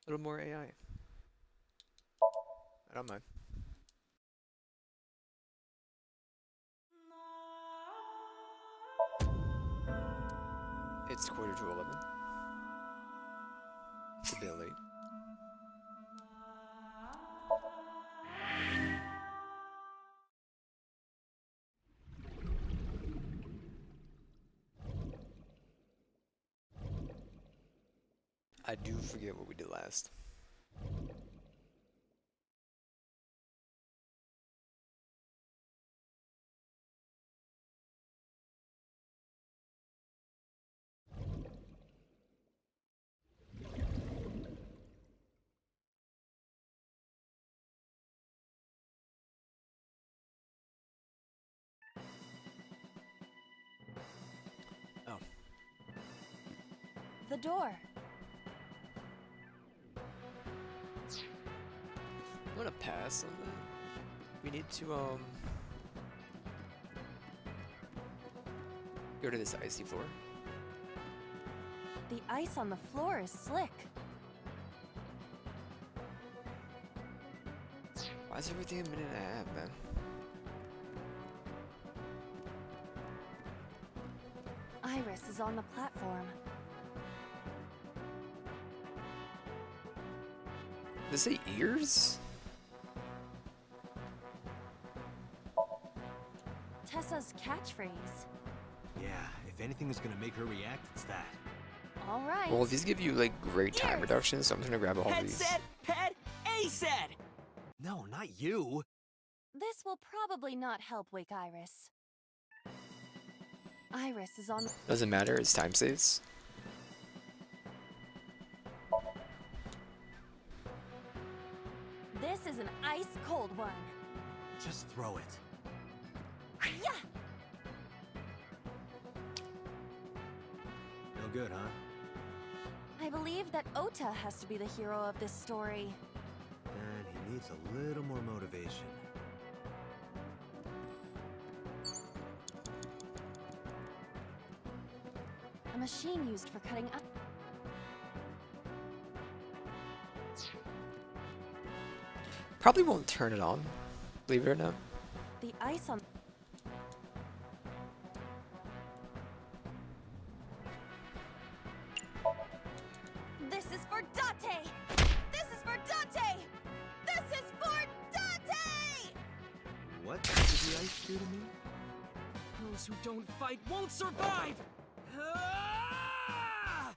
little more AI. I don't mind. It's quarter to 11. It's a bit late. I do forget what we did last. Oh, The door. I'm gonna pass on that. We need to go to this icy floor. The ice on the floor is slick. Why is everything a minute and a half, man? Iris is on the platform. Does it say ears? Tessa's catchphrase. Yeah, if anything is gonna make her react, it's that. All right. Well, these give you like great time Ears. reductions, so I'm just gonna grab all Ped these. said, Ped, A said. No, not you. This will probably not help wake Iris. Iris is on. Doesn't matter, it's time saves. This is an ice cold one. Just throw it. Yeah. No good, huh? I believe that Ota has to be the hero of this story. And he needs a little more motivation. A machine used for cutting up. Probably won't turn it on, believe it or not. The ice on. This is for Date! This is for Date! This is for Date! What did the ice do to me? Those who don't fight won't survive. Ah!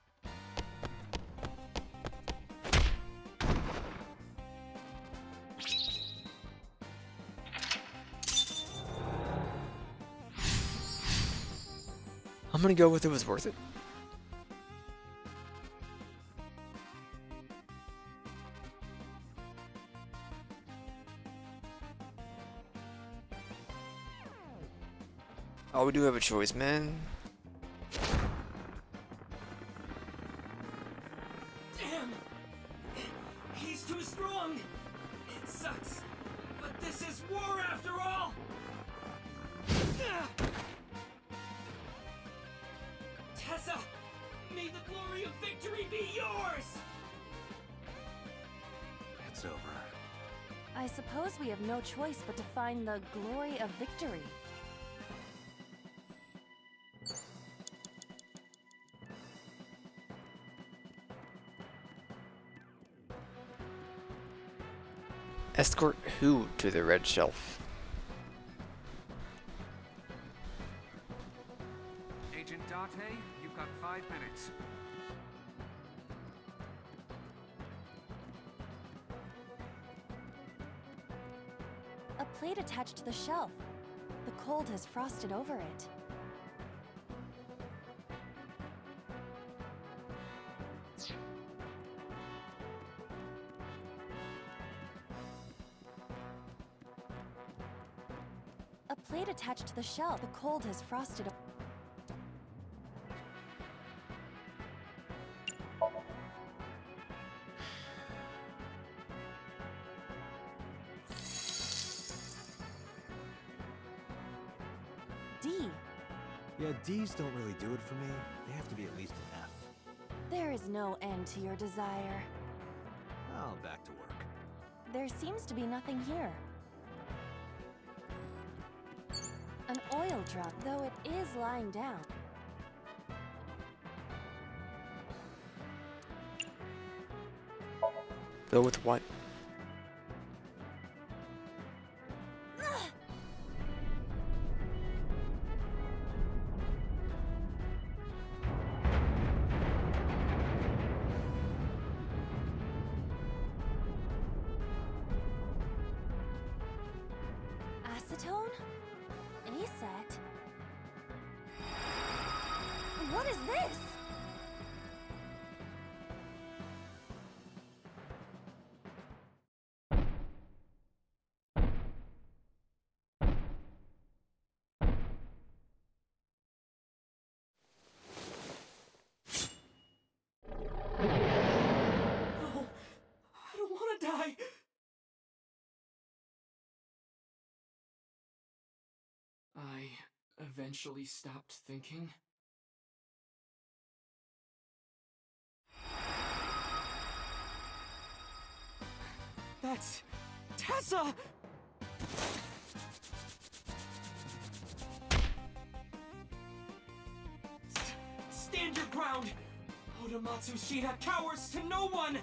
I'm gonna go with it was worth it. Oh, we do have a choice, man. Damn! He's too strong! It sucks, but this is war after all! Tessa, may the glory of victory be yours! It's over. I suppose we have no choice but to find the glory of victory. Escort who to the red shelf? Agent Date, you've got 5 minutes. A plate attached to the shelf. The cold has frosted over it. A plate attached to the shelf. The cold has frosted. D. Yeah, D's don't really do it for me. They have to be at least an F. There is no end to your desire. There seems to be nothing here. An oil drum, though it is lying down. Fill with what? Acetone? Acet? What is this? No, I don't want to die. I eventually stopped thinking. That's Tessa! Stand your ground! Oda Matsushita cowers to no one!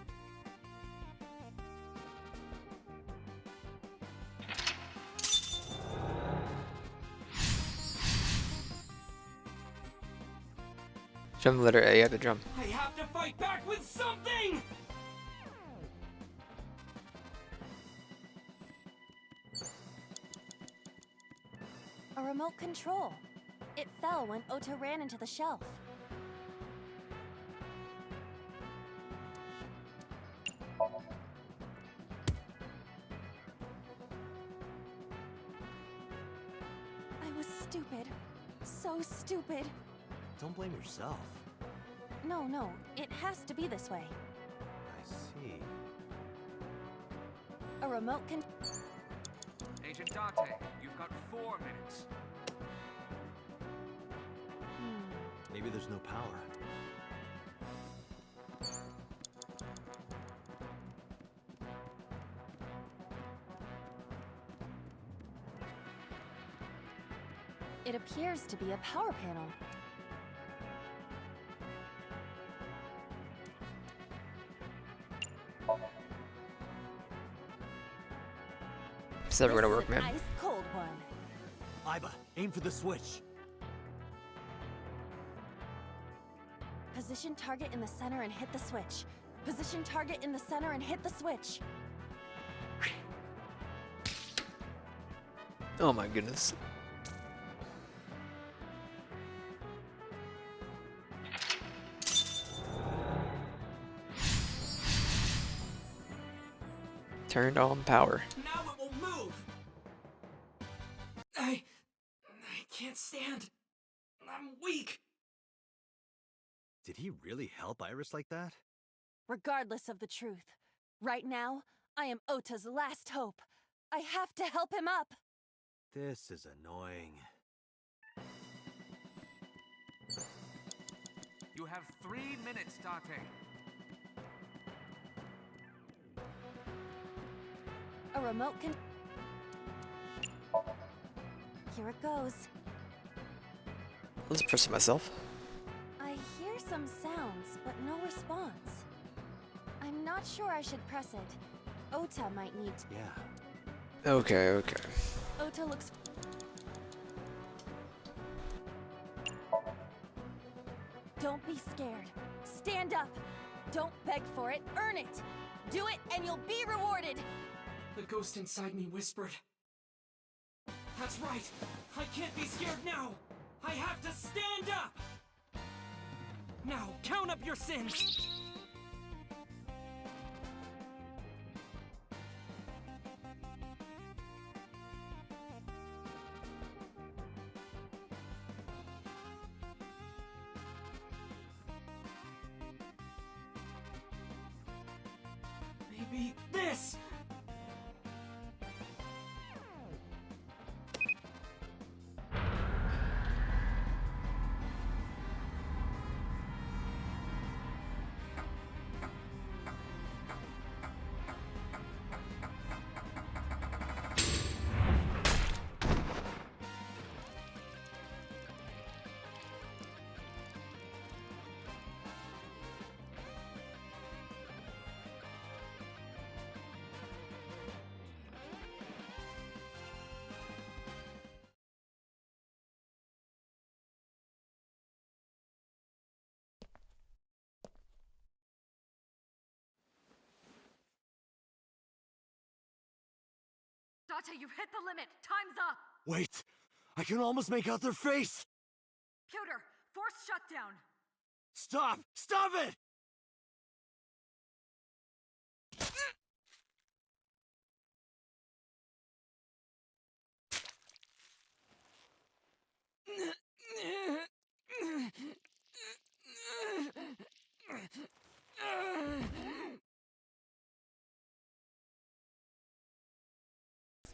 Jump the letter A at the drum. I have to fight back with something! A remote control. It fell when Ota ran into the shelf. I was stupid. So stupid. Don't blame yourself. No, it has to be this way. I see. A remote can. Agent Date, you've got 4 minutes. Maybe there's no power. It appears to be a power panel. It's never gonna work, This is man. an ice cold one. Iba, aim for the switch. Position target in the center and hit the switch. Position target in the center and hit the switch. Oh my goodness. Turned on power. Now it will move! I can't stand. I'm weak. Did he really help Iris like that? Regardless of the truth, right now, I am Ota's last hope. I have to help him up. This is annoying. You have 3 minutes, Date. A remote can. Here it goes. Let's press it myself. I hear some sounds, but no response. I'm not sure I should press it. Ota might need to. Yeah. Okay. Ota looks. Don't be scared. Stand up. Don't beg for it. Earn it. Do it and you'll be rewarded. The ghost inside me whispered. That's right. I can't be scared now. I have to stand up. Now, count up your sins. Maybe this. Date, you've hit the limit. Time's up. Wait! I can almost make out their face! Pewter, force shutdown. Stop! Stop it!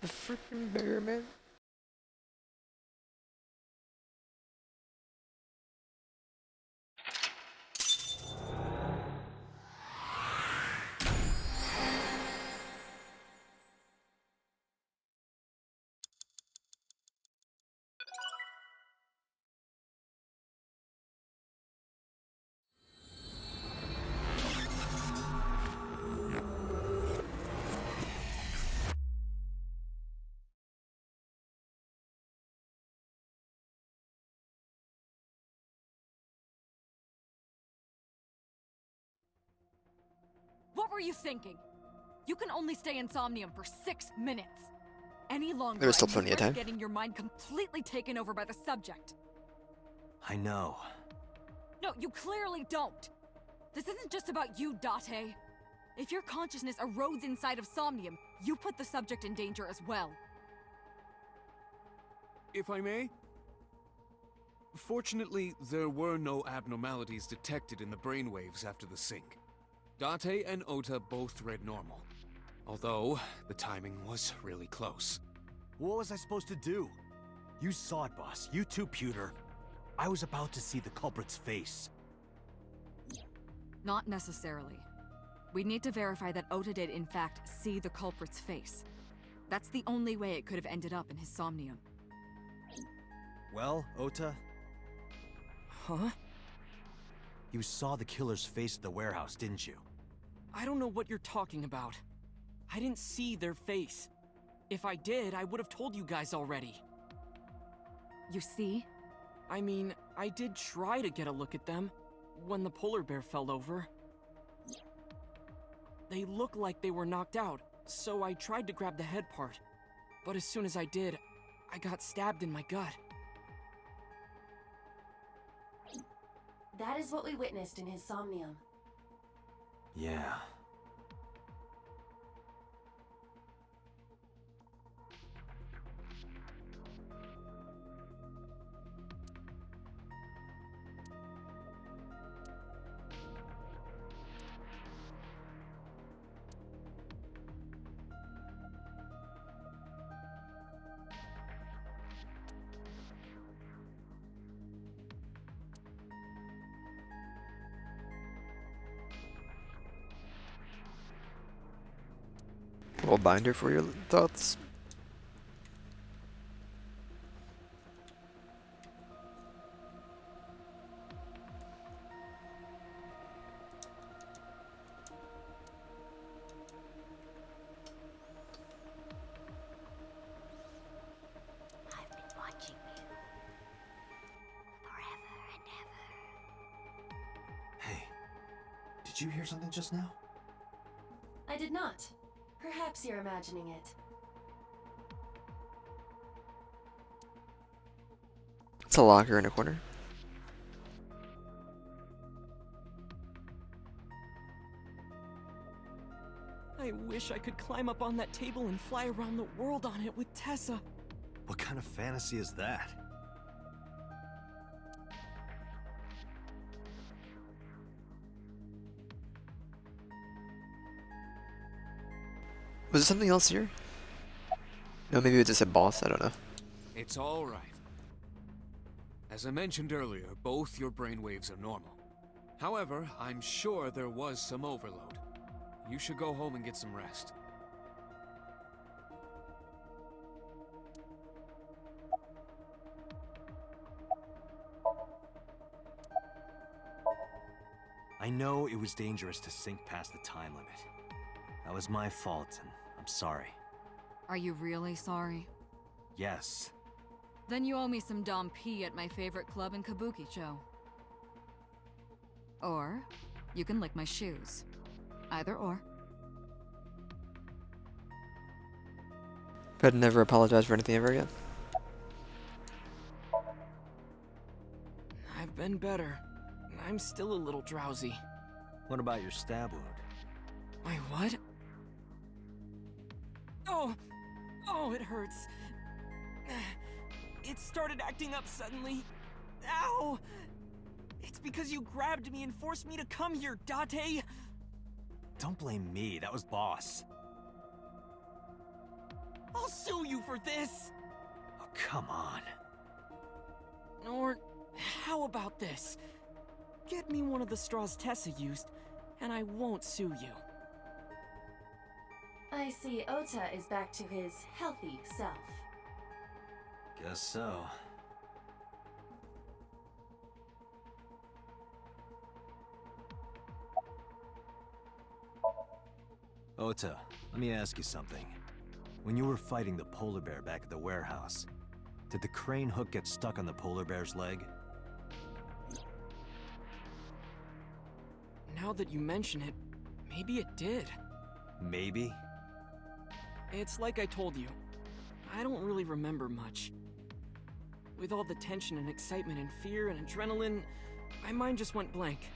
The freaking bear, man. What were you thinking? You can only stay in Somnium for 6 minutes. Any longer, There's still and you plenty of risk time. getting your mind completely taken over by the subject. I know. No, you clearly don't. This isn't just about you, Date. If your consciousness erodes inside of Somnium, you put the subject in danger as well. If I may? Fortunately, there were no abnormalities detected in the brainwaves after the sync. Date and Ota both read normal. Although, the timing was really close. What was I supposed to do? You saw it, boss. You too, Pewter. I was about to see the culprit's face. Not necessarily. We need to verify that Ota did in fact see the culprit's face. That's the only way it could have ended up in his Somnium. Well, Ota, Huh? you saw the killer's face at the warehouse, didn't you? I don't know what you're talking about. I didn't see their face. If I did, I would have told you guys already. You see? I mean, I did try to get a look at them when the polar bear fell over. They looked like they were knocked out, so I tried to grab the head part. But as soon as I did, I got stabbed in my gut. That is what we witnessed in his Somnium. Yeah. Little binder for your thoughts. I've been watching you. Forever and ever. Hey, did you hear something just now? I did not. Perhaps you're imagining it. It's a locker in a corner. I wish I could climb up on that table and fly around the world on it with Tessa. What kind of fantasy is that? Was there something else here? No, maybe it was just a boss. I don't know. It's all right. As I mentioned earlier, both your brainwaves are normal. However, I'm sure there was some overload. You should go home and get some rest. I know it was dangerous to sink past the time limit. That was my fault, and I'm sorry. Are you really sorry? Yes. Then you owe me some Dom P at my favorite club in Kabukicho. Or, you can lick my shoes. Either or. But never apologize for anything ever again. I've been better. I'm still a little drowsy. What about your stab wound? My what? Oh! Oh, it hurts. It started acting up suddenly. Ow! It's because you grabbed me and forced me to come here, Date! Don't blame me, that was Boss. I'll sue you for this! Oh, come on. Or, how about this? Get me one of the straws Tessa used, and I won't sue you. I see Ota is back to his healthy self. Guess so. Ota, let me ask you something. When you were fighting the polar bear back at the warehouse, did the crane hook get stuck on the polar bear's leg? Now that you mention it, maybe it did. Maybe? It's like I told you. I don't really remember much. With all the tension and excitement and fear and adrenaline, my mind just went blank.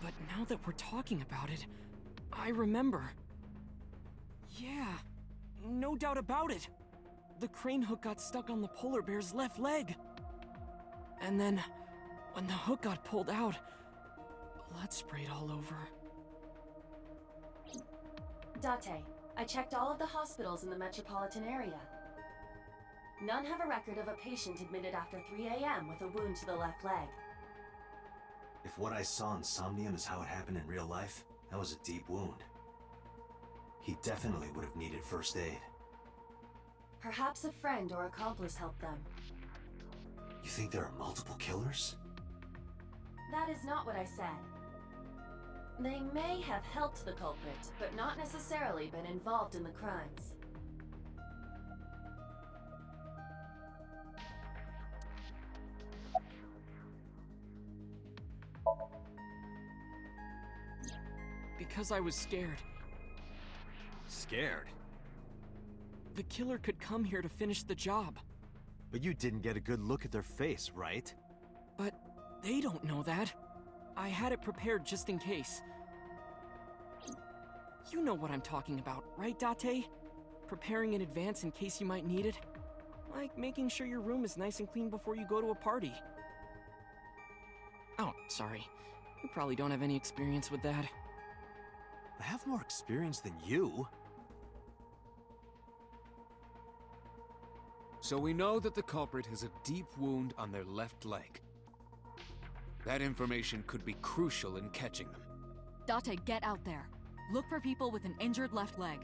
But now that we're talking about it, I remember. Yeah, no doubt about it. The crane hook got stuck on the polar bear's left leg. And then, when the hook got pulled out, blood sprayed all over. Date, I checked all of the hospitals in the metropolitan area. None have a record of a patient admitted after 3 a.m. with a wound to the left leg. If what I saw in Somnium is how it happened in real life, that was a deep wound. He definitely would have needed first aid. Perhaps a friend or accomplice helped them. You think there are multiple killers? That is not what I said. They may have helped the culprit, but not necessarily been involved in the crimes. Because I was scared. Scared? The killer could come here to finish the job. But you didn't get a good look at their face, right? But they don't know that. I had it prepared just in case. You know what I'm talking about, right, Date? Preparing in advance in case you might need it. Like making sure your room is nice and clean before you go to a party. Oh, sorry. You probably don't have any experience with that. I have more experience than you. So we know that the culprit has a deep wound on their left leg. That information could be crucial in catching them. Date, get out there. Look for people with an injured left leg.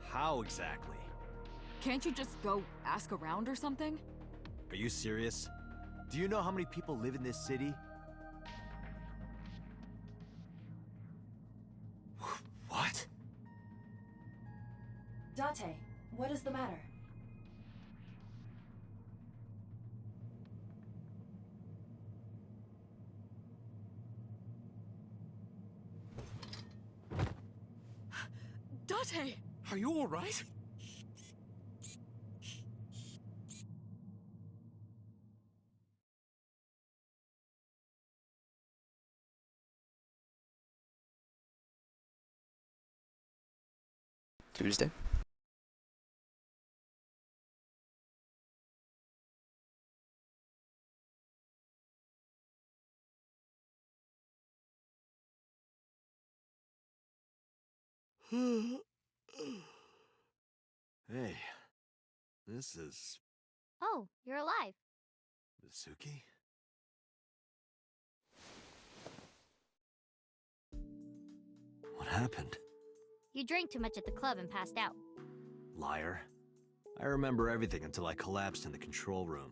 How exactly? Can't you just go ask around or something? Are you serious? Do you know how many people live in this city? What? Date, what is the matter? Date! Are you all right? Tuesday. Hey, this is Oh, you're alive. Mitsuki? What happened? You drank too much at the club and passed out. Liar. I remember everything until I collapsed in the control room.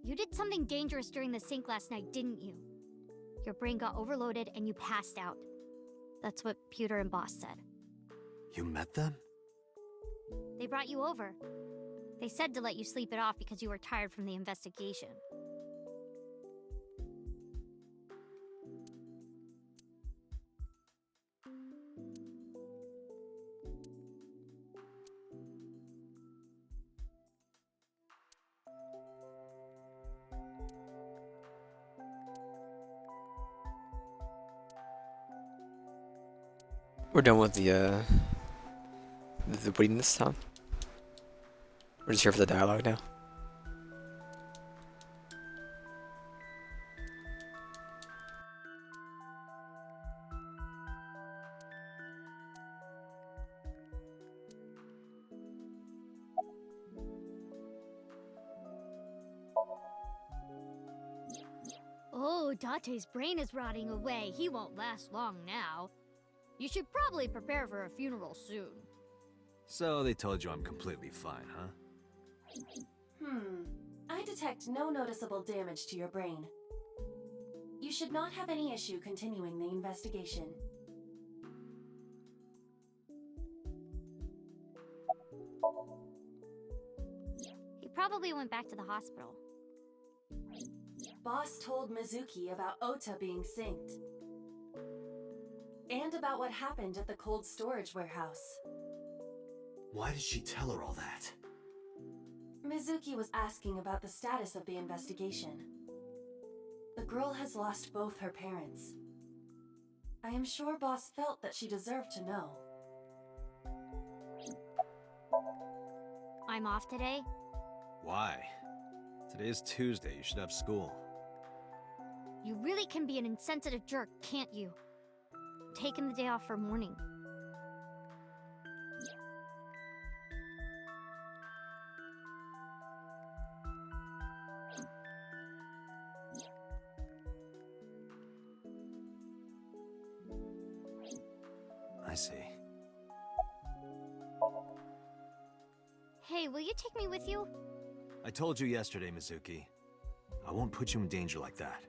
You did something dangerous during the sink last night, didn't you? Your brain got overloaded and you passed out. That's what Pewter and Boss said. You met them? They brought you over. They said to let you sleep it off because you were tired from the investigation. We're done with the wittiness, huh? We're just here for the dialogue now. Oh, Date's brain is rotting away. He won't last long now. You should probably prepare for a funeral soon. So they told you I'm completely fine, huh? I detect no noticeable damage to your brain. You should not have any issue continuing the investigation. He probably went back to the hospital. Boss told Mizuki about Ota being synced. And about what happened at the cold storage warehouse. Why did she tell her all that? Mizuki was asking about the status of the investigation. The girl has lost both her parents. I am sure Boss felt that she deserved to know. I'm off today. Why? Today is Tuesday. You should have school. You really can be an insensitive jerk, can't you? Taking the day off for mourning. I see. Hey, will you take me with you? I told you yesterday, Mizuki. I won't put you in danger like that.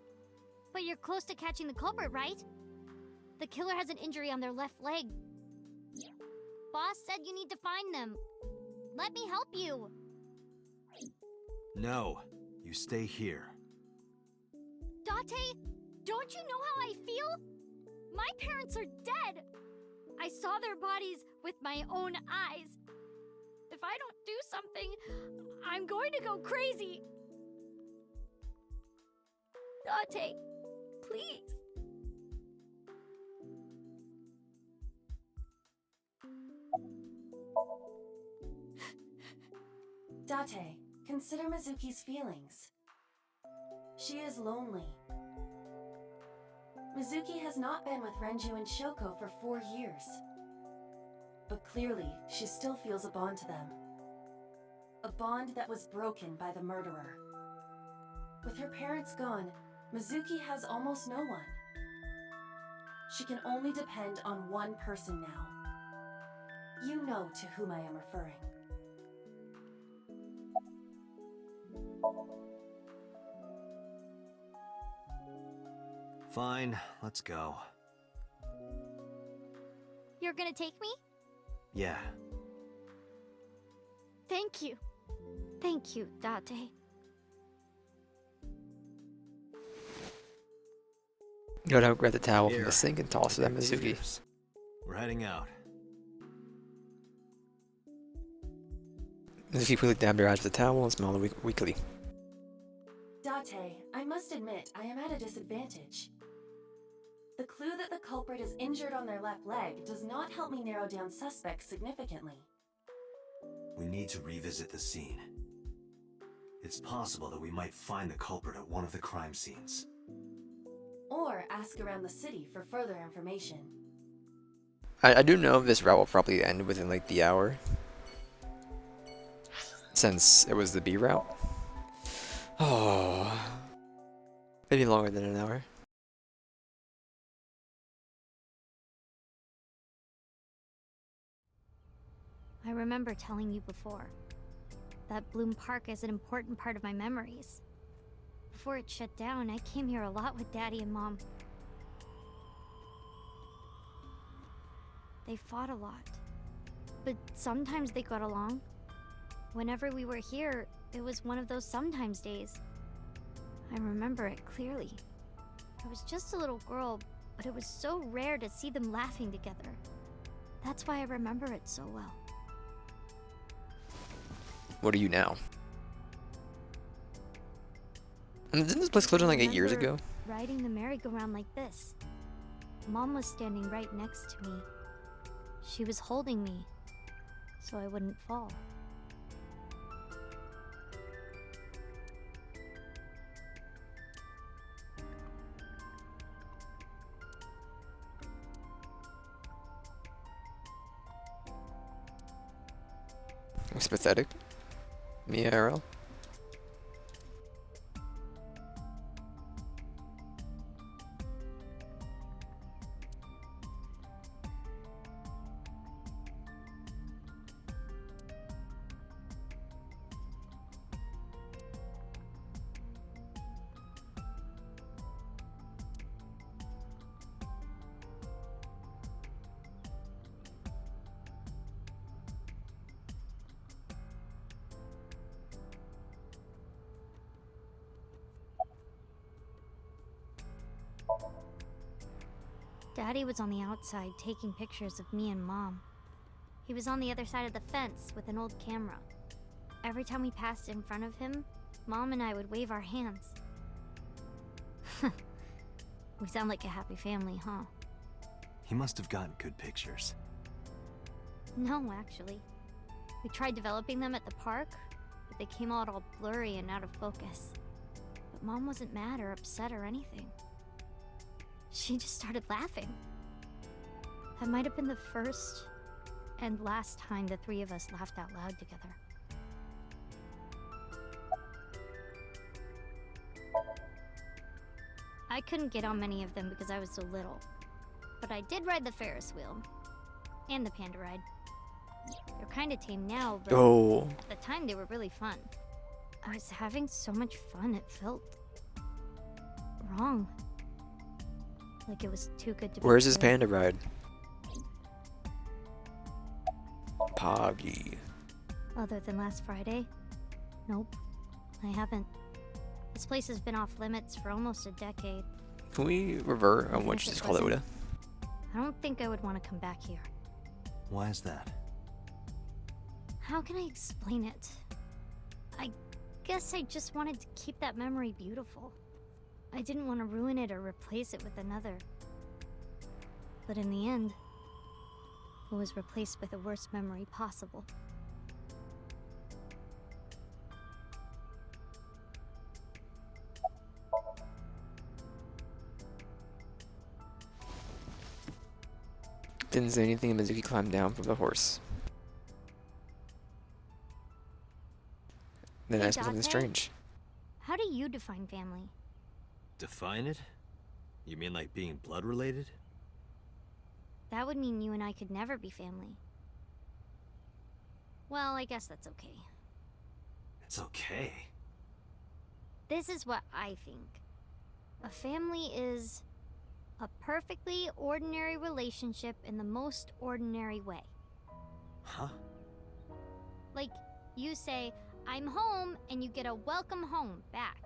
But you're close to catching the culprit, right? The killer has an injury on their left leg. Boss said you need to find them. Let me help you. No, you stay here. Date, don't you know how I feel? My parents are dead. I saw their bodies with my own eyes. If I don't do something, I'm going to go crazy. Date, please. Date, consider Mizuki's feelings. She is lonely. Mizuki has not been with Renju and Shoko for 4 years. But clearly, she still feels a bond to them. A bond that was broken by the murderer. With her parents gone, Mizuki has almost no one. She can only depend on one person now. You know to whom I am referring. Fine, let's go. You're gonna take me? Yeah. Thank you. Thank you, Date. Go down, grab the towel from Here. the sink, and toss it at Mizuki. Cheers. We're heading out. Mizuki quickly dabbed her eyes with the towel and smiled weakly. Date, I must admit, I am at a disadvantage. The clue that the culprit is injured on their left leg does not help me narrow down suspects significantly. We need to revisit the scene. It's possible that we might find the culprit at one of the crime scenes. Or ask around the city for further information. I do know this route will probably end within like the hour, since it was the B route. Oh, maybe longer than an hour. I remember telling you before that Bloom Park is an important part of my memories. Before it shut down, I came here a lot with Daddy and Mom. They fought a lot, but sometimes they got along. Whenever we were here, it was one of those sometimes days. I remember it clearly. I was just a little girl, but it was so rare to see them laughing together. That's why I remember it so well. What are you now? And didn't this place close down like 8 years Remember ago? Riding the merry-go-round like this. Mom was standing right next to me, She was holding me, so I wouldn't fall. It's pathetic. Me IRL. Daddy was on the outside taking pictures of me and Mom. He was on the other side of the fence with an old camera. Every time we passed in front of him, Mom and I would wave our hands. We sound like a happy family, huh? He must have gotten good pictures. No, actually. We tried developing them at the park, but they came out all blurry and out of focus. But Mom wasn't mad or upset or anything. She just started laughing. That might have been the first and last time the three of us laughed out loud together. I couldn't get on many of them because I was so little. But I did ride the Ferris wheel. And the panda ride. They're kinda tame now, but Oh. at the time they were really fun. I was having so much fun it felt wrong. Like it was too good to be Where's his true. panda ride? Poggy. Other than last Friday? Nope. I haven't. This place has been off limits for almost a decade. Can we revert on Even what if you it just called it, wasn't- Uda? I don't think I would want to come back here. Why is that? How can I explain it? I guess I just wanted to keep that memory beautiful. I didn't want to ruin it or replace it with another. But in the end, it was replaced with the worst memory possible. Didn't say anything and Mizuki climbed down from the horse. Then Hey, asked me something Date? strange. How do you define family? Define it? You mean like being blood related? That would mean you and I could never be family. Well, I guess that's okay. It's okay. This is what I think. A family is a perfectly ordinary relationship in the most ordinary way. Huh? Like, you say, I'm home, and you get a welcome home back.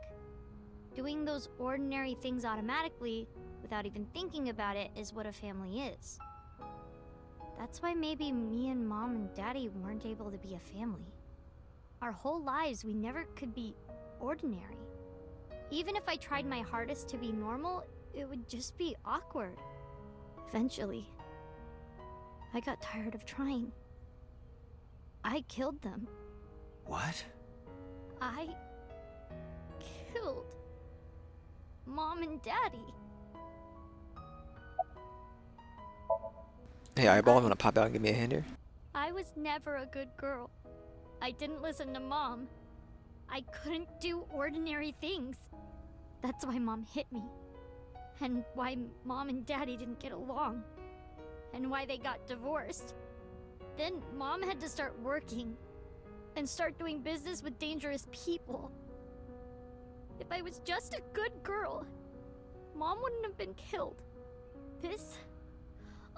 Doing those ordinary things automatically, without even thinking about it, is what a family is. That's why maybe me and Mom and Daddy weren't able to be a family. Our whole lives, we never could be ordinary. Even if I tried my hardest to be normal, it would just be awkward. Eventually, I got tired of trying. I killed them. What? I killed Mom and Daddy. Hey, Eyeball, wanna pop out and give me a hand here? I was never a good girl. I didn't listen to Mom. I couldn't do ordinary things. That's why Mom hit me. And why Mom and Daddy didn't get along. And why they got divorced. Then Mom had to start working. And start doing business with dangerous people. If I was just a good girl, Mom wouldn't have been killed.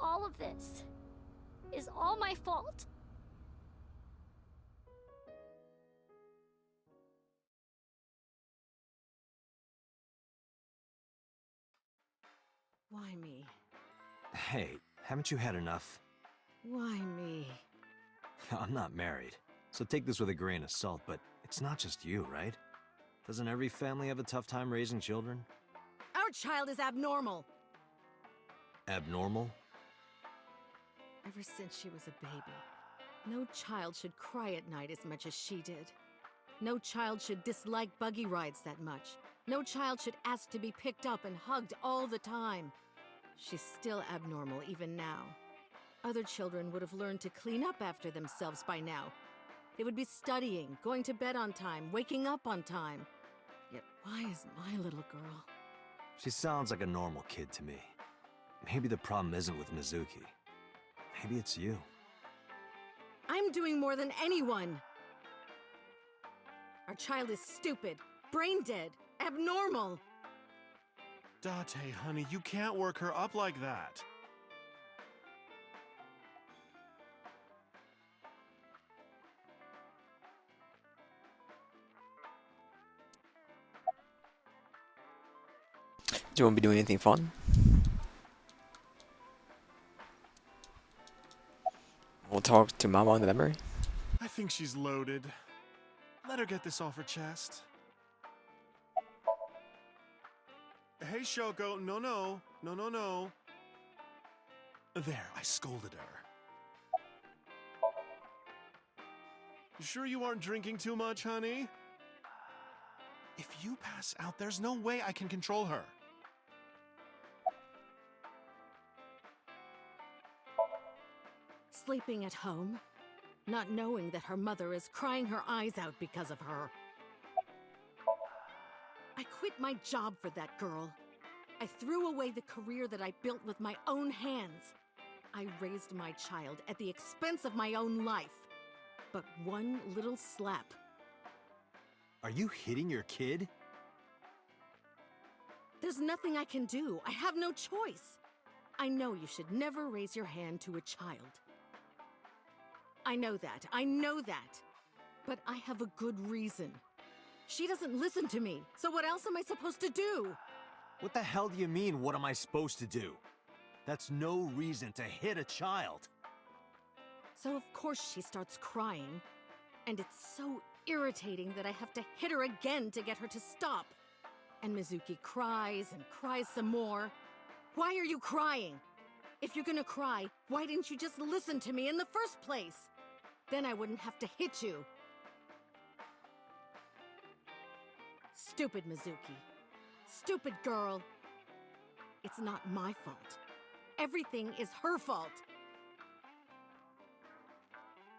All of this, is all my fault. Why me? Hey, haven't you had enough? Why me? I'm not married, so take this with a grain of salt, but it's not just you, right? Doesn't every family have a tough time raising children? Our child is abnormal. Abnormal? ever since she was a baby. No child should cry at night as much as she did. No child should dislike buggy rides that much. No child should ask to be picked up and hugged all the time. She's still abnormal even now. Other children would have learned to clean up after themselves by now. They would be studying, going to bed on time, waking up on time. Yet why is my little girl? She sounds like a normal kid to me. Maybe the problem isn't with Mizuki. Maybe it's you. I'm doing more than anyone! Our child is stupid, brain dead, abnormal. Date, honey, you can't work her up like that. Do you want to be doing anything fun? We'll talk to Mama in the memory. I think she's loaded. Let her get this off her chest. Hey, Shoko, no. There, I scolded her. You sure you aren't drinking too much, honey? If you pass out, there's no way I can control her. Sleeping at home, not knowing that her mother is crying her eyes out because of her. I quit my job for that girl. I threw away the career that I built with my own hands. I raised my child at the expense of my own life. But one little slap. Are you hitting your kid? There's nothing I can do. I have no choice. I know you should never raise your hand to a child. I know that. But I have a good reason. She doesn't listen to me, so what else am I supposed to do? What the hell do you mean, what am I supposed to do? That's no reason to hit a child. So of course she starts crying. And it's so irritating that I have to hit her again to get her to stop. And Mizuki cries and cries some more. Why are you crying? If you're gonna cry, why didn't you just listen to me in the first place? Then I wouldn't have to hit you. Stupid Mizuki. Stupid girl. It's not my fault. Everything is her fault.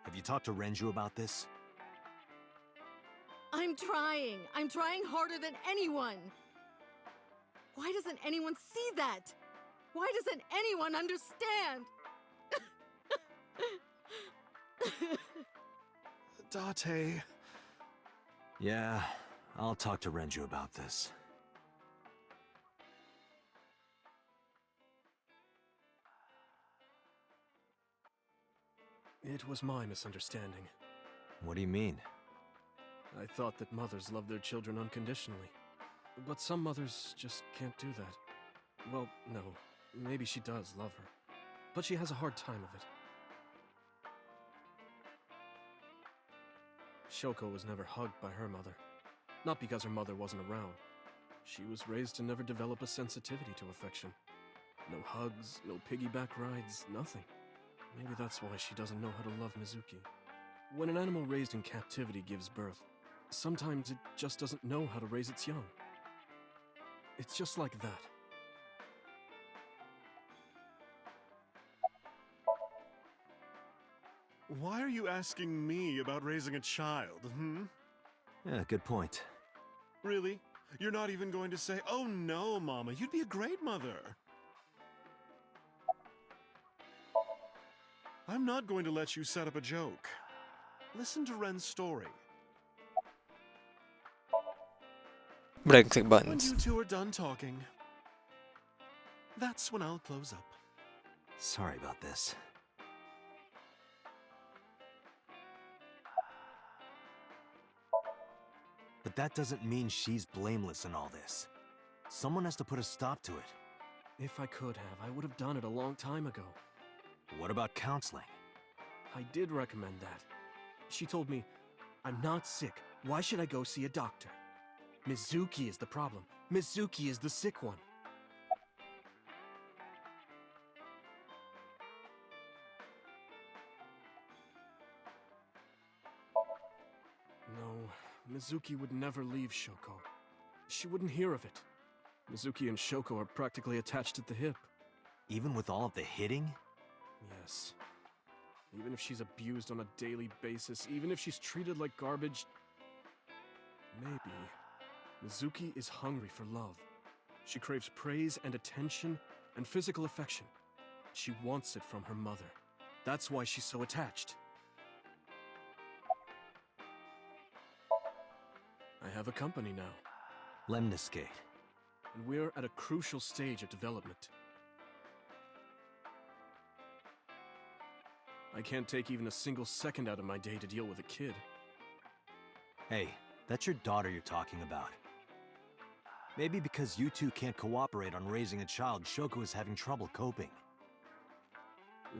Have you talked to Renju about this? I'm trying. I'm trying harder than anyone. Why doesn't anyone see that? Why doesn't anyone understand? Date. Yeah, I'll talk to Renju about this. It was my misunderstanding. What do you mean? I thought that mothers love their children unconditionally. But some mothers just can't do that. Well, no. Maybe she does love her. But she has a hard time of it. Shoko was never hugged by her mother. Not because her mother wasn't around. She was raised to never develop a sensitivity to affection. No hugs, no piggyback rides, nothing. Maybe that's why she doesn't know how to love Mizuki. When an animal raised in captivity gives birth, sometimes it just doesn't know how to raise its young. It's just like that. Why are you asking me about raising a child, Yeah, good point. Really? You're not even going to say, "Oh no, Mama, you'd be a great mother." I'm not going to let you set up a joke. Listen to Ren's story. But I can click When buttons. you two are done talking, that's when I'll close up. Sorry about this. But that doesn't mean she's blameless in all this. Someone has to put a stop to it. If I could have, I would have done it a long time ago. What about counseling? I did recommend that. She told me, "I'm not sick. Why should I go see a doctor? Mizuki is the problem. Mizuki is the sick one." Mizuki would never leave Shoko. She wouldn't hear of it. Mizuki and Shoko are practically attached at the hip. Even with all of the hitting? Yes. Even if she's abused on a daily basis, even if she's treated like garbage, maybe Mizuki is hungry for love. She craves praise and attention and physical affection. She wants it from her mother. That's why she's so attached. I have a company now, Lemniscate. and we're at a crucial stage of development. I can't take even a single second out of my day to deal with a kid. Hey, that's your daughter you're talking about. Maybe because you two can't cooperate on raising a child, Shoko is having trouble coping.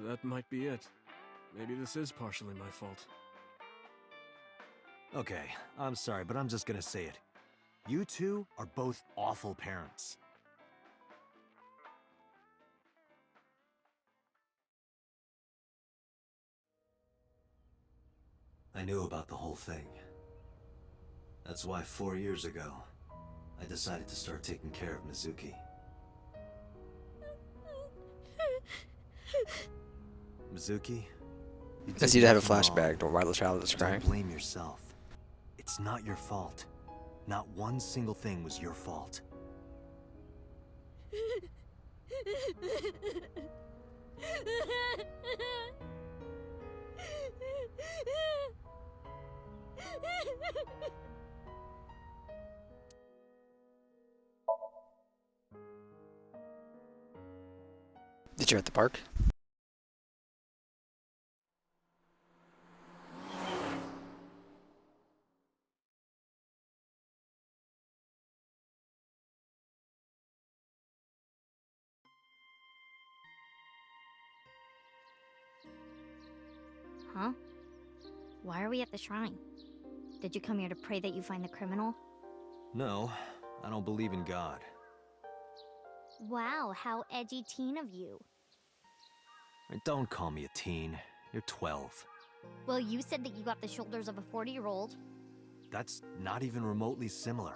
That might be it. Maybe this is partially my fault. Okay, I'm sorry, but I'm just gonna say it. You two are both awful parents. I knew about the whole thing. That's why 4 years ago, I decided to start taking care of Mizuki. Mizuki, you I did see to have a nothing wrong. flashback to why the child is crying. Don't blame yourself. It's not your fault. Not one single thing was your fault. Did you at the park? Huh? Why are we at the shrine? Did you come here to pray that you find the criminal? No, I don't believe in God. Wow, how edgy teen of you. Don't call me a teen. You're 12. Well, you said that you got the shoulders of a 40-year-old. That's not even remotely similar.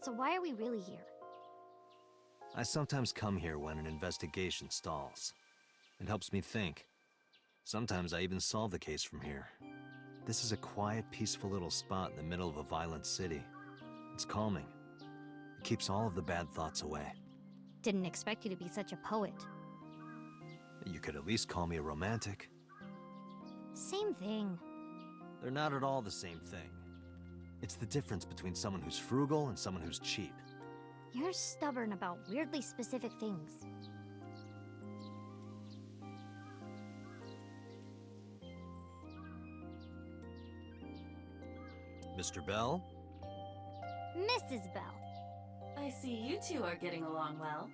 So why are we really here? I sometimes come here when an investigation stalls. It helps me think. Sometimes I even solve the case from here. This is a quiet, peaceful little spot in the middle of a violent city. It's calming. It keeps all of the bad thoughts away. Didn't expect you to be such a poet. You could at least call me a romantic. Same thing. They're not at all the same thing. It's the difference between someone who's frugal and someone who's cheap. You're stubborn about weirdly specific things. Mr. Bell? Mrs. Bell. I see you two are getting along well.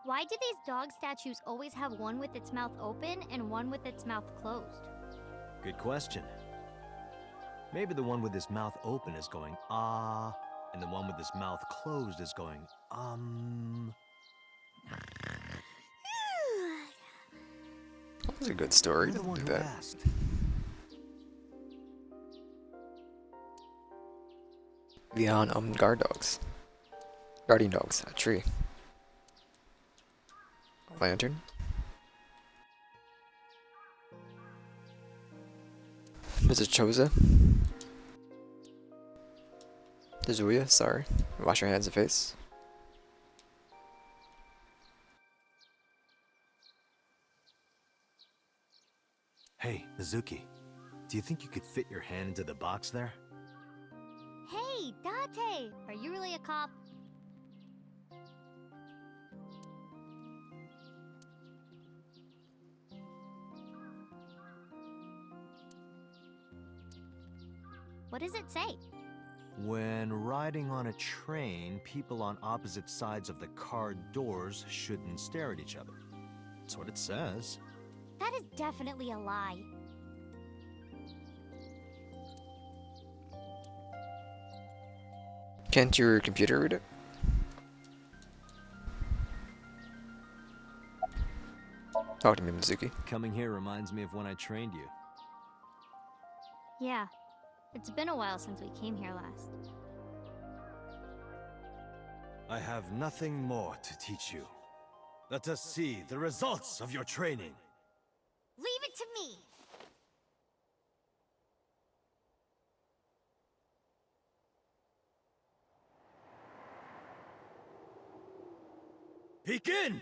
Why do these dog statues always have one with its mouth open and one with its mouth closed? Good question. Maybe the one with his mouth open is going, ah, and the one with his mouth closed is going, That was a good story. You're the one Do who that. asked. Leon guard dogs. Guardian dogs. A tree. A lantern. Mrs. Choza. Kazuya, sorry. Wash your hands and face. Hey, Mizuki. Do you think you could fit your hand into the box there? Hey, Date! Are you really a cop? What does it say? When riding on a train, people on opposite sides of the car doors shouldn't stare at each other. That's what it says. That is definitely a lie. Can't your computer read it? Talk to me, Mizuki. Coming here reminds me of when I trained you. Yeah, it's been a while since we came here last. I have nothing more to teach you. Let us see the results of your training. Leave it to me! Begin!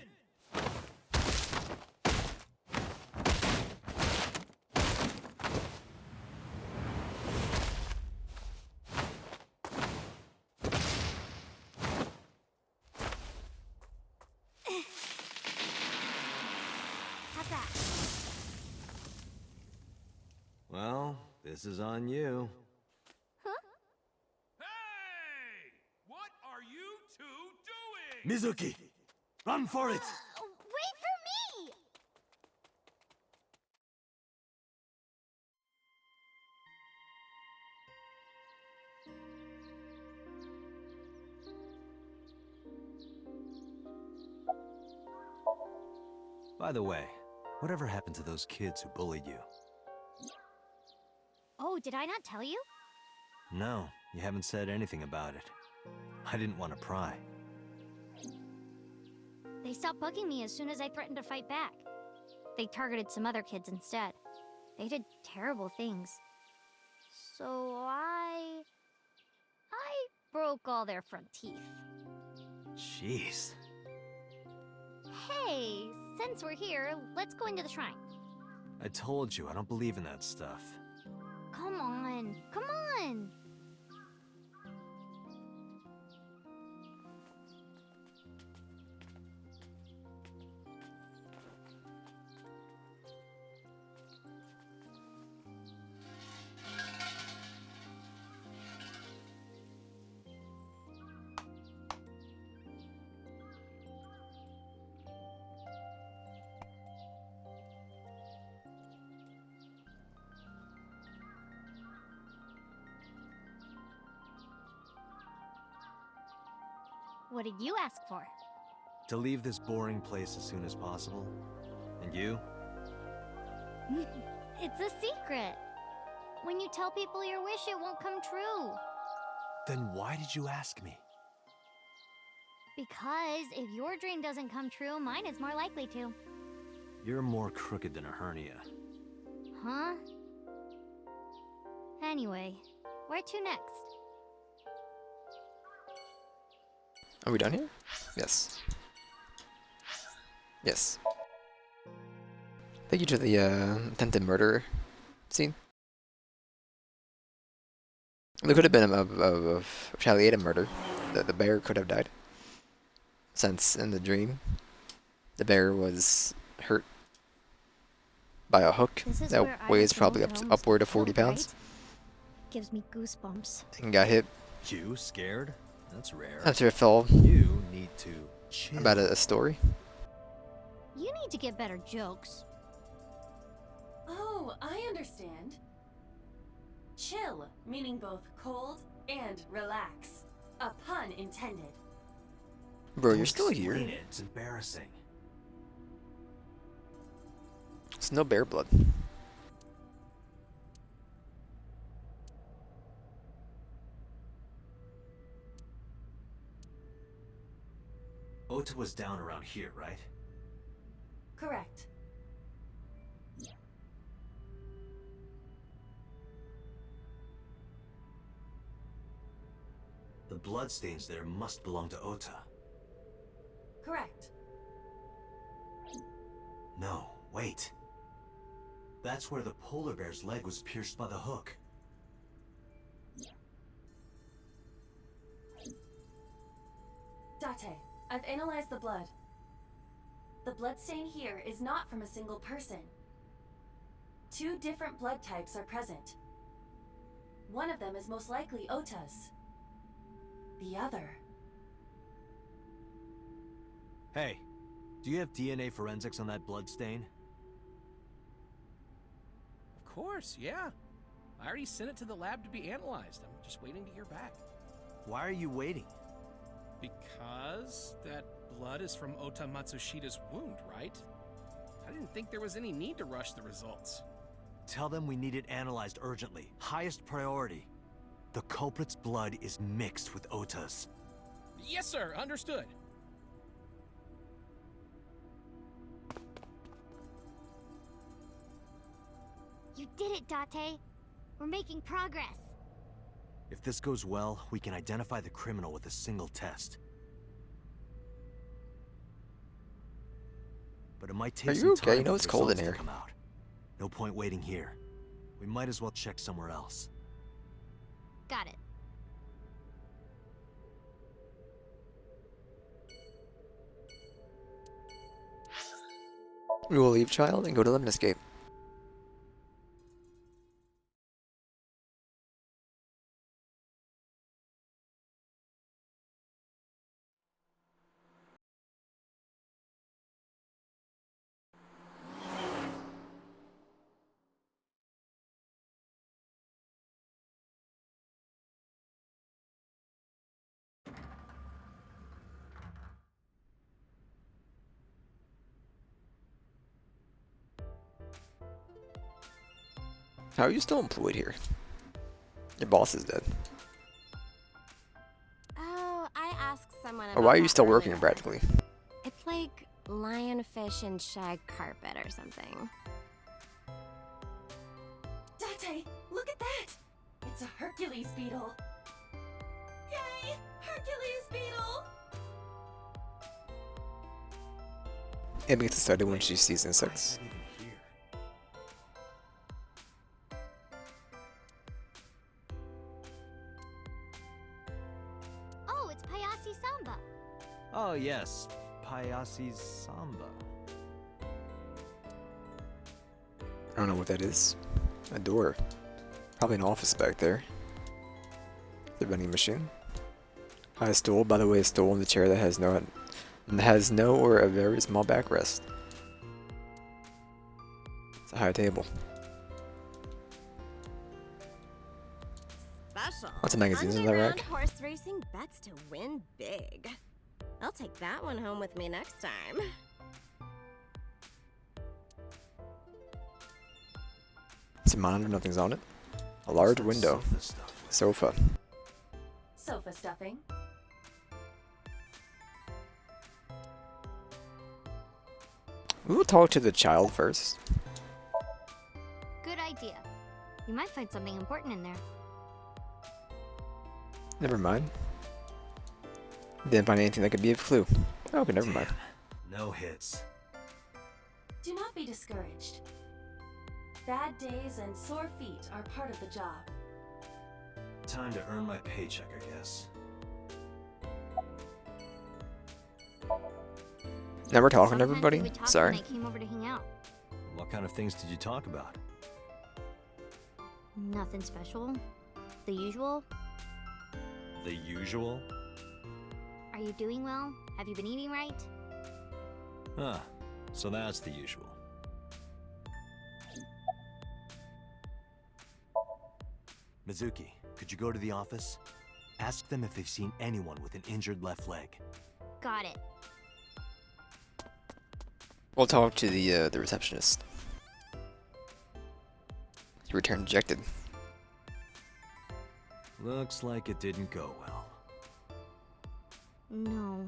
How's that? Well, this is on you. Huh? Hey! What are you two doing? Mizuki! Run for it! Wait for me! By the way, whatever happened to those kids who bullied you? Oh, did I not tell you? No, you haven't said anything about it. I didn't want to pry. They stopped bugging me as soon as I threatened to fight back. They targeted some other kids instead. They did terrible things. So I broke all their front teeth. Jeez. Hey, since we're here, let's go into the shrine. I told you, I don't believe in that stuff. Come on, come on! What did you ask for? To leave this boring place as soon as possible. And you? It's a secret. When you tell people your wish, it won't come true. Then why did you ask me? Because if your dream doesn't come true, mine is more likely to. You're more crooked than a hernia. Huh? Anyway, where to next? Are we done here? Yes. Yes. Thank you to the attempted murder scene. There could have been a retaliated murder. The bear could have died. Since in the dream, the bear was hurt by a hook that weighs probably upward of 40 pounds. Right? Gives me goosebumps. And got hit You scared? That's rare. after it fell You need to chill. about a story. You need to get better jokes. Oh, I understand. Chill, meaning both cold and relax. A pun intended. Bro, you're still here. Explain it. It's embarrassing. It's no bear blood. Ota was down around here, right? Correct. The bloodstains there must belong to Ota. Correct. No, wait. That's where the polar bear's leg was pierced by the hook. Date, I've analyzed the blood. The bloodstain here is not from a single person. 2 different blood types are present. One of them is most likely Ota's. The other... Hey, do you have DNA forensics on that bloodstain? Of course, yeah. I already sent it to the lab to be analyzed. I'm just waiting to hear back. Why are you waiting? Because that blood is from Ota Matsushida's wound, right? I didn't think there was any need to rush the results. Tell them we need it analyzed urgently. Highest priority. The culprit's blood is mixed with Ota's. Yes, sir. Understood. You did it, Date. We're making progress. If this goes well, we can identify the criminal with a single test. But it might take Are some you time okay? You know for it's the cold in results to here. come out. No point waiting here. We might as well check somewhere else. Got it. We will leave child and go to Lemon Escape. How are you still employed here? Your boss is dead. Oh, I asked someone Or about why are you that still working earlier. practically? It's like lionfish and shag carpet or something. Date, look at that! It's a Hercules beetle. Yay! Hercules beetle! Abby gets excited when she sees insects. Why is that even here? Oh, it's Payasi Samba. Oh yes, Payasi's Samba. I don't know what that is. A door. Probably an office back there. The vending machine. High stool, by the way, a stool in the chair that has no or a very small backrest. It's a high table. Special. Lots of magazines in that Underground rack. horse racing bets to win big. I'll take that one home with me next time. It's a monitor, nothing's on it. A large What's that window. sofa stuff? Sofa. Sofa stuffing. We will talk to the child first. Good idea. You might find something important in there. Never mind. Didn't find anything that could be a clue. Okay, never mind. No hits. Do not be discouraged. Bad days and sore feet are part of the job. Time to earn my paycheck, I guess. Now we're talking to Sometimes everybody? we would talk Sorry. when they came over to hang out. What kind of things did you talk about? Nothing special. The usual. The usual? Are you doing well? Have you been eating right? Ah, so that's the usual. Mizuki, could you go to the office? Ask them if they've seen anyone with an injured left leg. Got it. We'll talk to the receptionist. You returned ejected. Looks like it didn't go well. No.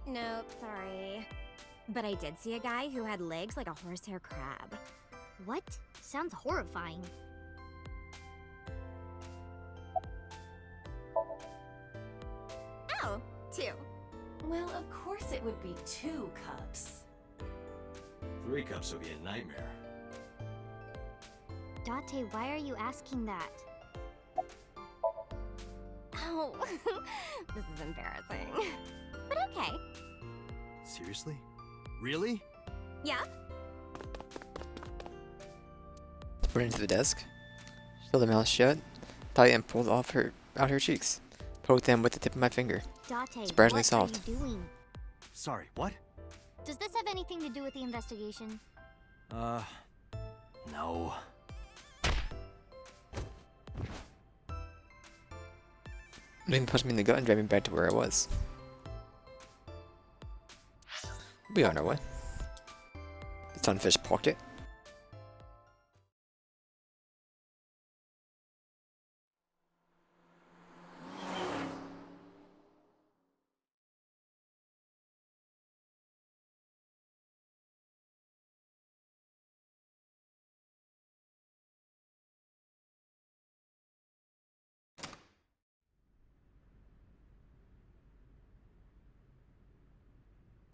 Nope, sorry. But I did see a guy who had legs like a horsehair crab. What? Sounds horrifying. Oh, two. Well, of course it would be 2 cups. 3 cups would be a nightmare. Date, why are you asking that? Oh, this is embarrassing. But okay. Seriously? Really? Yeah? Went into the desk. Held her mouth shut. Tight and pulled out her cheeks. Poked them with the tip of my finger. Date, Surprisingly what soft. are you doing? Sorry, what? Does this have anything to do with the investigation? No. Then punch me in the gut and drive me back to where I was. We'll be on our way. The sunfish pocket.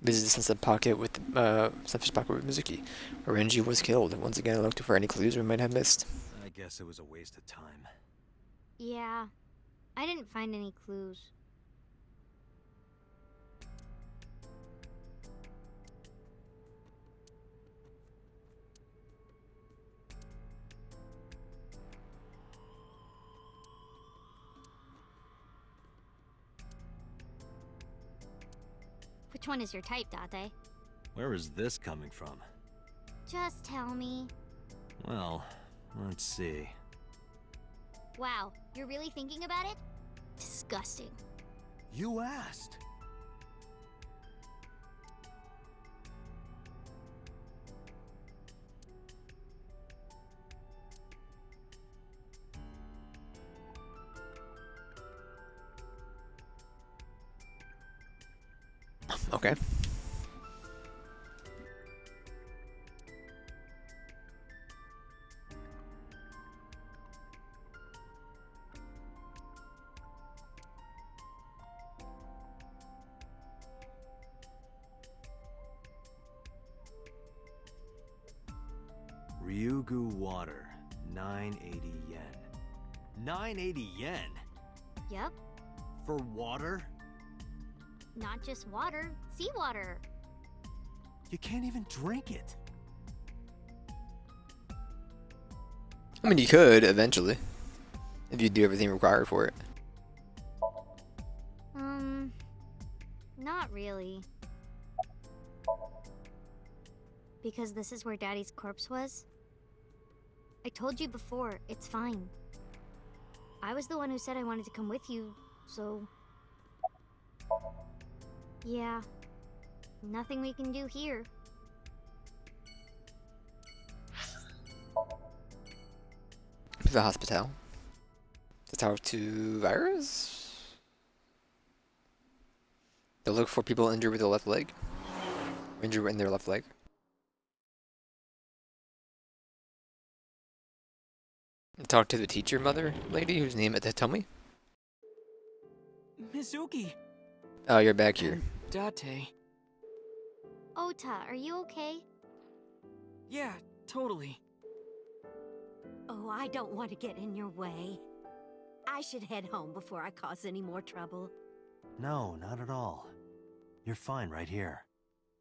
Visit the sunset pocket with sunfish pocket with Mizuki, where Renji was killed. Once again, I looked for any clues we might have missed. I guess it was a waste of time. Yeah, I didn't find any clues. Which one is your type, Date? Where is this coming from? Just tell me. Well, let's see. Wow, you're really thinking about it? Disgusting. You asked. Okay. Ryugu water, 980 yen. 980 yen? Yep, For water? not just water, seawater. You can't even drink it. I mean, you could eventually, if you do everything required for it. Not really. Because this is where Daddy's corpse was. I told you before, it's fine. I was the one who said I wanted to come with you, so... Yeah. Nothing we can do here. The hospital. To talk to Virus? They'll look for people injured with their left leg. Injured in their left leg. Talk to the teacher mother lady whose name is tell me. Mizuki! Oh, you're back here. Date. Ota, are you okay? Yeah, totally. Oh, I don't want to get in your way. I should head home before I cause any more trouble. No, not at all. You're fine right here.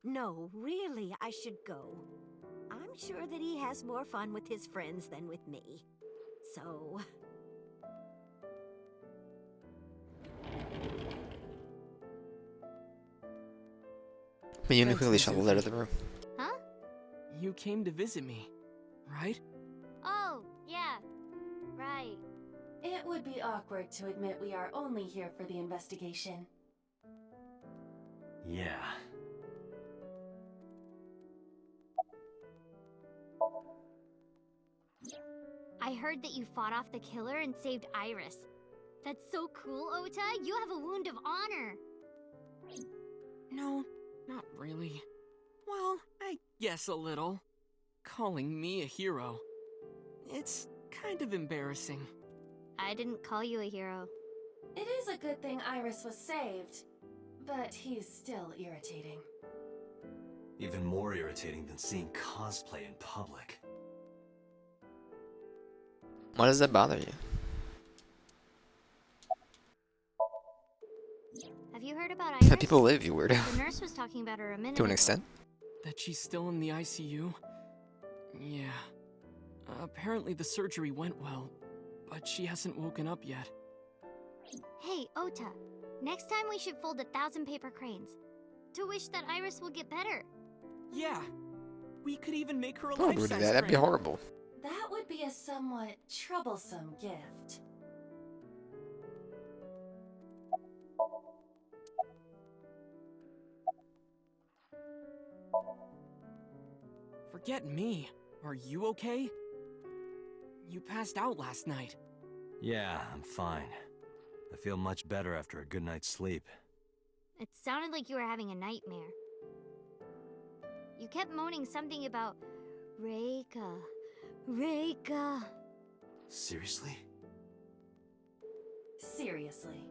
No, really, I should go. I'm sure that he has more fun with his friends than with me. So... Mayuni Thanks, quickly shuffled out of the room. Huh? You came to visit me, right? Oh, yeah. Right. It would be awkward to admit we are only here for the investigation. Yeah. I heard that you fought off the killer and saved Iris. That's so cool, Ota. You have a wound of honor. No, not really. Well, I guess a little. Calling me a hero. It's kind of embarrassing. I didn't call you a hero. It is a good thing Iris was saved, but he's still irritating. Even more irritating than seeing cosplay in public. Why does that bother you? Have you heard about Iris? Let people live, you weirdo. The nurse was talking about her a minute To an ago. extent. That she's still in the ICU? Yeah. Apparently the surgery went well, but she hasn't woken up yet. Hey, Ota. Next time we should fold 1,000 paper cranes. To wish that Iris will get better. Yeah. We could even make her a Oh, life-size do that. That'd be crane. horrible. That would be a somewhat troublesome gift. Forget me. Are you okay? You passed out last night. Yeah, I'm fine. I feel much better after a good night's sleep. It sounded like you were having a nightmare. You kept moaning something about Reika. Reika. Seriously? Seriously.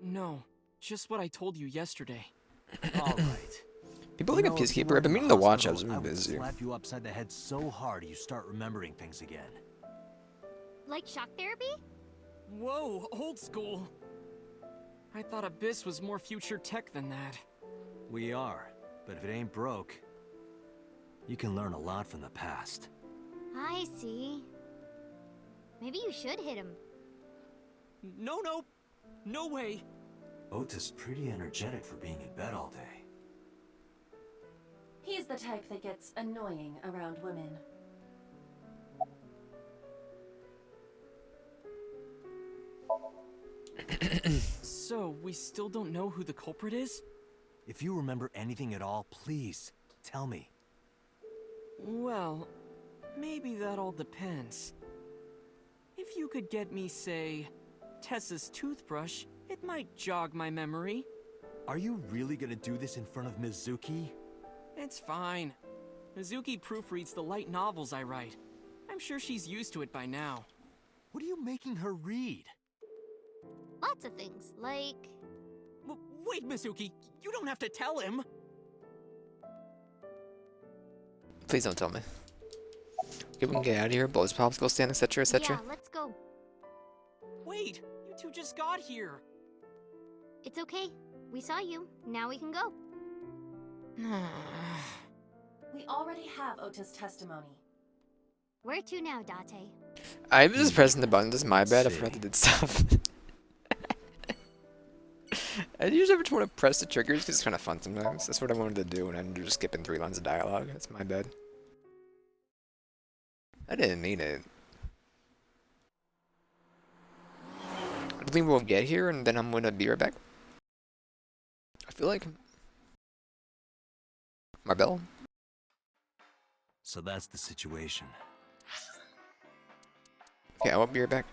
No, just what I told you yesterday. All right. People You like a know, if you peacekeeper. were I've been in the meaning to watch. I hospital, was I would busy. slap you upside the head so hard you start remembering things again. Like shock therapy? Whoa, old school. I thought Abyss was more future tech than that. We are, but if it ain't broke, you can learn a lot from the past. I see. Maybe you should hit him. No, no, no way. Ota's pretty energetic for being in bed all day. He's the type that gets annoying around women. So, we still don't know who the culprit is? If you remember anything at all, please, tell me. Well, maybe that all depends. If you could get me, say, Tessa's toothbrush, it might jog my memory. Are you really gonna do this in front of Mizuki? It's fine. Mizuki proofreads the light novels I write. I'm sure she's used to it by now. What are you making her read? Lots of things, like... Wait, Mizuki, you don't have to tell him. Please don't tell me. Okay, we can get out of here. Blow his popsicle stand, etc., etc. Yeah, let's go. Wait, you two just got here. It's okay. We saw you. Now we can go. We already have Ota's testimony. Where to now, Date? I was just pressing the button. This is my bad. I forgot to do stuff. I usually just want to press the triggers because it's kind of fun sometimes. That's what I wanted to do, and I'm just skipping 3 lines of dialogue. That's my bad. I didn't mean it. I think we'll get here, and then I'm gonna be right back. I feel like Marbell. So that's the situation. Okay, I will be right back.